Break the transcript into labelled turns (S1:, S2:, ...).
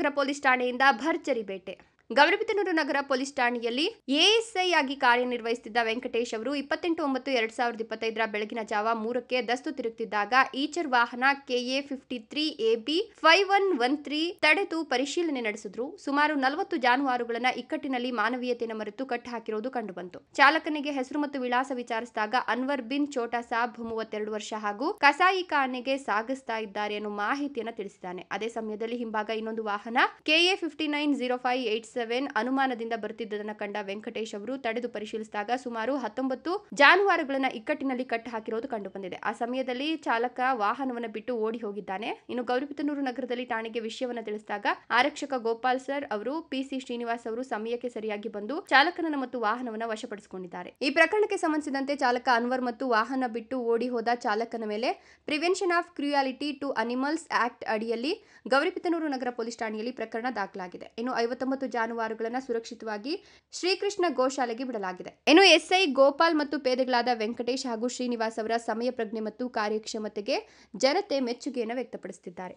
S1: ನಗರ police ಠಾಣೆಯಿಂದ ಭರ್ಜರಿ ಬೇಟೆ. ಗೌರಿಬಿದನೂರು ನಗರ police ಠಾಣೆಯಲ್ಲಿ ಎಎಸ್ಐ ಆಗಿ ಕಾರ್ಯನಿರ್ವಹಿಸುತ್ತಿದ್ದ ವೆಂಕಟೇಶ್ ಅವರು 28/9/2025 ಬೆಳಗಿನ ಜಾವ 3ಕ್ಕೆ ಗಸ್ತು ತಿರುಗುತ್ತಿದ್ದಾಗ ಈಚರ್ ವಾಹನ KA 53AB 5113 ತಡೆದು ಪರಿಶೀಲನೆ ನಡೆಸಿದ್ರು. ಸುಮಾರು 40 ಜಾನುವಾರುಗಳನ್ನು ಇಕ್ಕಟ್ಟಿನಲ್ಲಿ ಮಾನವೀಯತೆಯನ್ನು ಮರೆತು ಕಟ್ಟಿ ಹಾಕಿರುವುದು ಕಂಡುಬಂತು. ಚಾಲಕನಿಗೆ ಹೆಸರು ಮತ್ತು ವಿಳಾಸ ವಿಚಾರಿಸಿದಾಗ ಅನ್ವರ್ ಬಿನ್ ಚೋಟಾ ಸಾಬ್ 32 ವರ್ಷ ಹಾಗೂ ಕಸಾಯಿ ಖಾನೆಗೆ ಸಾಗಿಸ್ತಾ ಇದ್ದಾರೆ ಅನ್ನೋ ಮಾಹಿತಿಯನ್ನು ತಿಳಿಸಿದ್ದಾನೆ. ಅದೇ ಸಮಯದಲ್ಲಿ ಹಿಂಭಾಗ ಇನ್ನೊಂದು ವಾಹನ KA 590587 ಅನುಮಾನದಿಂದ ಬರುತ್ತಿದ್ದದನ್ನು ಕಂಡ ವೆಂಕಟೇಶ್ ಅವರು ತಡೆದು ಪರಿಶೀಲಿಸಿದಾಗ ಸುಮಾರು 19 ಜಾನುವಾರುಗಳನ್ನು ಇಕ್ಕಟ್ಟಿನಲ್ಲಿ ಕಟ್ಟಿ ಹಾಕಿರುವುದು ಕಂಡುಬಂದಿದೆ. ಆ ಸಮಯದಲ್ಲಿ ಚಾಲಕ ವಾಹನವನ್ನು ಬಿಟ್ಟು ಓಡಿ ಹೋಗಿದ್ದಾನೆ. ಇನ್ನು ಗೌರಿಬಿದನೂರು ನಗರದಲ್ಲಿ ಠಾಣೆಗೆ ವಿಷಯವನ್ನು ತಿಳಿಸಿದಾಗ ಆರಕ್ಷಕ ಗೋಪಾಲ್ ಸರ್ ಅವರು PC ಶ್ರೀನಿವಾಸ್ ಅವರು ಸಮಯಕ್ಕೆ ಸರಿಯಾಗಿ ಬಂದು ಚಾಲಕನನ್ನು ಮತ್ತು ವಾಹನವನ್ನು ವಶಪಡಿಸಿಕೊಂಡಿದ್ದಾರೆ. ಈ ಪ್ರಕರಣಕ್ಕೆ ಸಂಬಂಧಿಸಿದಂತೆ ಚಾಲಕ ಅನ್ವರ್ ಮತ್ತು ವಾಹನ ಬಿಟ್ಟು ಓಡಿ ಹೋದ ಚಾಲಕನ ಮೇಲೆ prevention of cruelty to animals act ಅಡಿಯಲ್ಲಿ ಗೌರಿಬಿದನೂರು ನಗರ ಪೊಲೀಸ್ ಠಾಣೆಯಲ್ಲಿ ಪ್ರಕರಣ ದಾಖಲಾಗಿದೆ. ಇನ್ನು 59 ಜಾನುವಾರುಗಳನ್ನು ಸುರಕ್ಷಿತವಾಗಿ ಶ್ರೀಕೃಷ್ಣ ಗೋಶಾಲೆಗೆ ಬಿಡಲಾಗಿದೆ. ಇನ್ನು SI ಗೋಪಾಲ್ ಮತ್ತು ಪೇದೆಗಳಾದ ವೆಂಕಟೇಶ್ ಹಾಗೂ ಶ್ರೀನಿವಾಸ್ ಅವರ ಸಮಯ ಪ್ರಜ್ಞೆ ಮತ್ತು ಕಾರ್ಯಕ್ಷಮತೆಗೆ ಜನತೆ ಮೆಚ್ಚುಗೆಯನ್ನು ವ್ಯಕ್ತಪಡಿಸುತ್ತಿದ್ದಾರೆ.